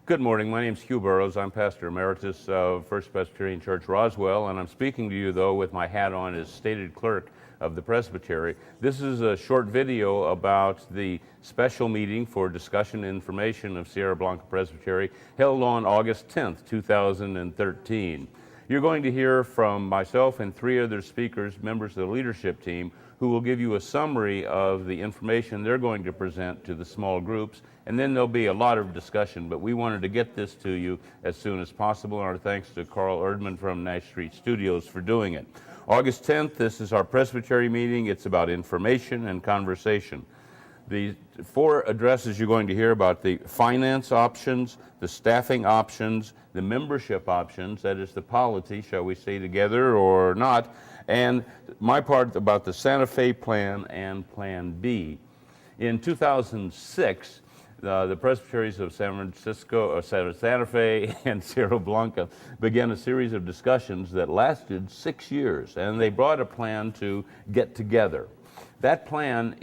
Good morning. My name is Hugh Burrows. I'm Pastor Emeritus of First Presbyterian Church Roswell, and I'm speaking to you, though, with my hat on as stated clerk of the Presbytery. This is a short video about the special meeting for discussion and information of Sierra Blanca Presbytery held on August 10th, 2013. You're going to hear from myself and three other speakers, members of the leadership team, who will give you a summary of the information they're going to present to the small groups, and then there'll be a lot of discussion, but we wanted to get this to you as soon as possible, and our thanks to Carl Erdman from Nash Street Studios for doing it. August 10th, this is our Presbytery meeting. It's about information and conversation. The four addresses you're going to hear about: the finance options, the staffing options, the membership options, that is the polity, shall we stay together or not, and my part about the Santa Fe plan and Plan B. In 2006, the Presbyteries of San Francisco, Santa Fe, and Sierra Blanca began a series of discussions that lasted 6 years, and they brought a plan to get together. That plan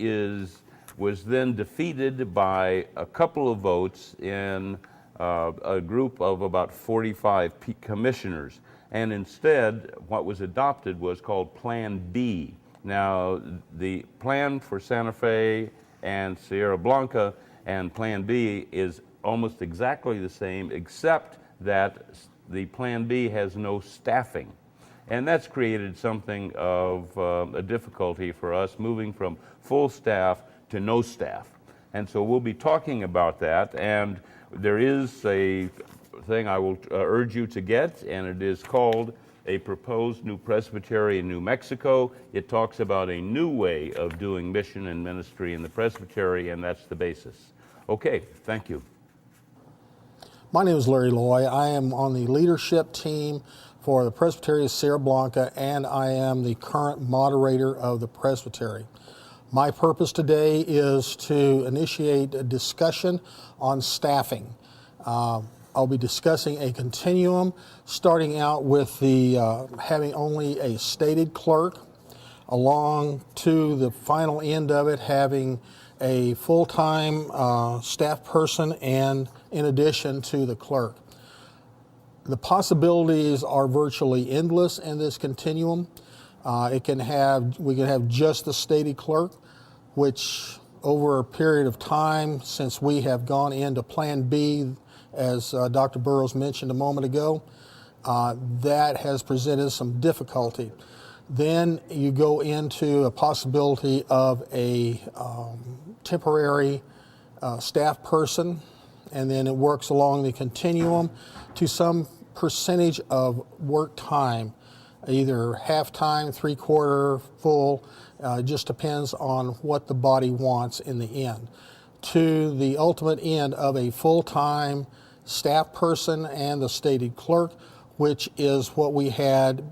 was then defeated by a couple of votes in a group of about 45 commissioners, and instead what was adopted was called Plan B. Now, the plan for Santa Fe and Sierra Blanca and Plan B is almost exactly the same, except that the Plan B has no staffing. And that's created something of a difficulty for us, moving from full staff to no staff. And so we'll be talking about that, and there is a thing I will urge you to get, and it is called A Proposed New Presbytery in New Mexico. It talks about a new way of doing mission and ministry in the Presbytery, and that's the basis. Okay, thank you. My name is Larry Loy. I am on the leadership team for the Presbytery of Sierra Blanca, and I am the current moderator of the Presbytery. My purpose today is to initiate a discussion on staffing. I'll be discussing a continuum, starting out with the having only a stated clerk, along to the final end of it having a full-time staff person, and in addition to the clerk. The possibilities are virtually endless in this continuum. We can have just the stated clerk, which over a period of time, since we have gone into Plan B, as Dr. Burrows mentioned a moment ago, that has presented some difficulty. Then you go into a possibility of a temporary staff person, and then it works along the continuum to some percentage of work time, either half-time, three-quarter, full. It just depends on what the body wants in the end, to the ultimate end of a full-time staff person and the stated clerk, which is what we had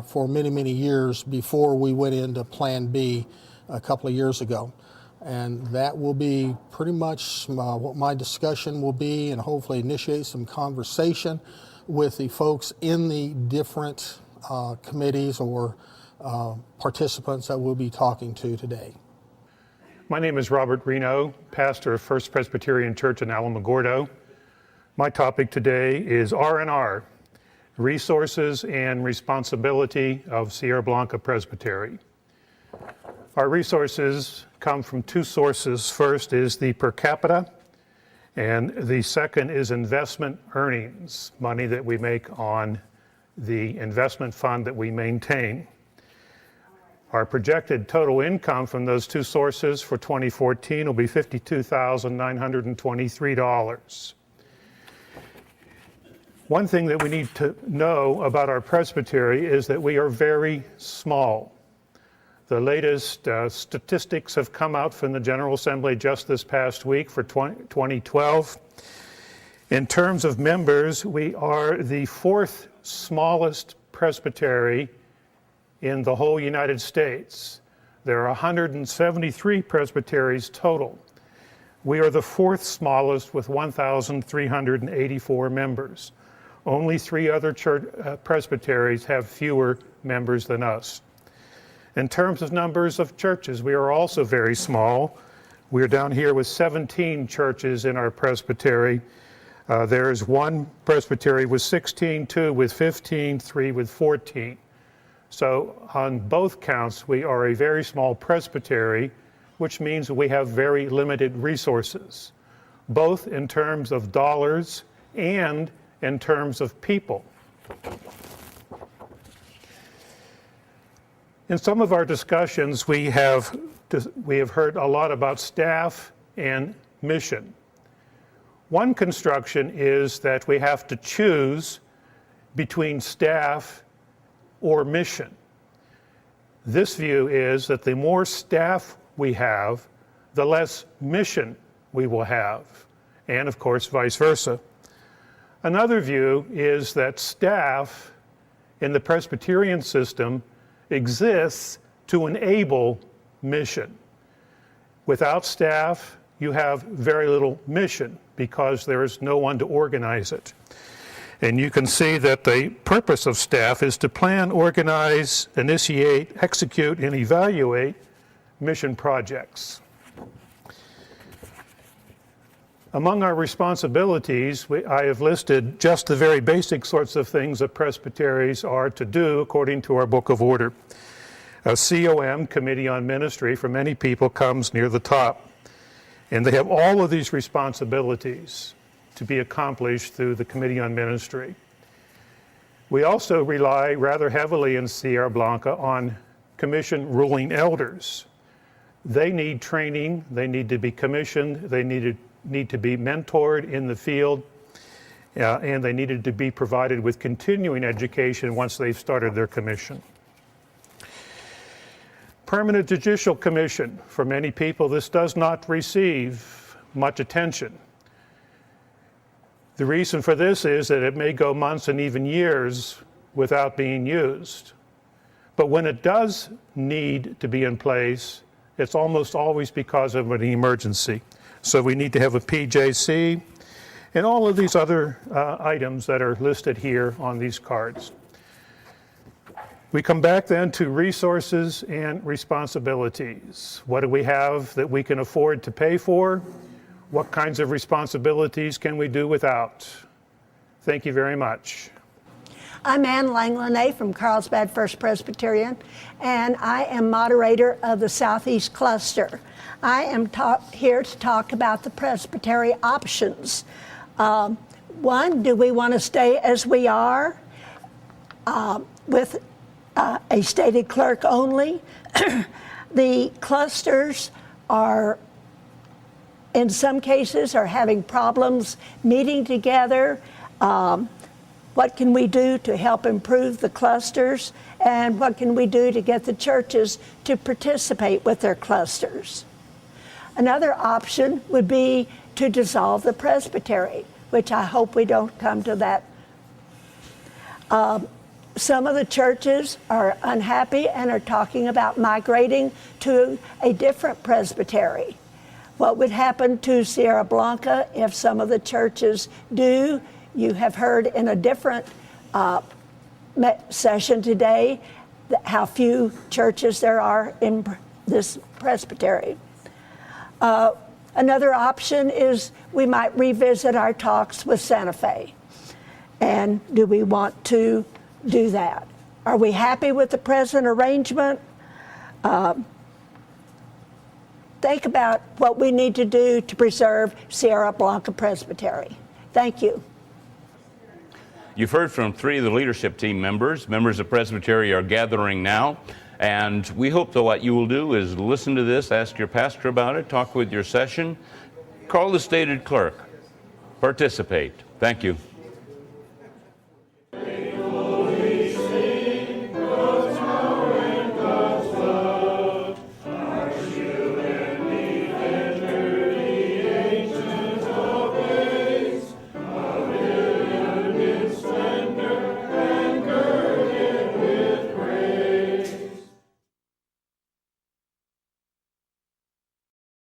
for many, many years before we went into Plan B a couple of years ago. And that will be pretty much what my discussion will be, and hopefully initiate some conversation with the folks in the different committees or participants that we'll be talking to today. My name is Robert Reno, pastor of First Presbyterian Church in Alamogordo. My topic today is R&R, Resources and Responsibility of Sierra Blanca Presbytery. Our resources come from two sources. First is the per capita, and the second is investment earnings, money that we make on the investment fund that we maintain. Our projected total income from those two sources for 2014 will be $52,923. One thing that we need to know about our presbytery is that we are very small. The latest statistics have come out from the General Assembly just this past week for 2012. In terms of members, we are the fourth smallest presbytery in the whole United States. There are 173 presbyteries total. We are the fourth smallest with 1,384 members. Only three other presbyteries have fewer members than us. In terms of numbers of churches, we are also very small. We are down here with 17 churches in our presbytery. There's one presbytery with 16, two with 15, three with 14. So on both counts, we are a very small presbytery, which means we have very limited resources, both in terms of dollars and in terms of people. In some of our discussions, we have heard a lot about staff and mission. One construction is that we have to choose between staff or mission. This view is that the more staff we have, the less mission we will have, and of course vice versa. Another view is that staff in the Presbyterian system exists to enable mission. Without staff, you have very little mission because there is no one to organize it. And you can see that the purpose of staff is to plan, organize, initiate, execute, and evaluate mission projects. Among our responsibilities, I have listed just the very basic sorts of things that presbyteries are to do according to our Book of Order. A COM, Committee on Ministry, for many people comes near the top. And they have all of these responsibilities to be accomplished through the Committee on Ministry. We also rely rather heavily in Sierra Blanca on commission ruling elders. They need training, they need to be commissioned, they need to be mentored in the field, and they needed to be provided with continuing education once they've started their commission. Permanent Judicial Commission. For many people, this does not receive much attention. The reason for this is that it may go months and even years without being used. But when it does need to be in place, it's almost always because of an emergency. So we need to have a PJC and all of these other items that are listed here on these cards. We come back then to resources and responsibilities. What do we have that we can afford to pay for? What kinds of responsibilities can we do without? Thank you very much. I'm Ann Langlanay from Carlsbad First Presbyterian, and I am moderator of the Southeast Cluster. I am here to talk about the presbytery options. One, do we want to stay as we are with a stated clerk only? The clusters are, in some cases, are having problems meeting together. What can we do to help improve the clusters? And what can we do to get the churches to participate with their clusters? Another option would be to dissolve the presbytery, which I hope we don't come to that. Some of the churches are unhappy and are talking about migrating to a different presbytery. What would happen to Sierra Blanca if some of the churches do? You have heard in a different session today how few churches there are in this presbytery. Another option is we might revisit our talks with Santa Fe. And do we want to do that? Are we happy with the present arrangement? Think about what we need to do to preserve Sierra Blanca Presbytery. Thank you. You've heard from three of the leadership team members. Members of Presbytery are gathering now. And we hope that what you will do is listen to this, ask your pastor about it, talk with your session, call the stated clerk, participate. Thank you.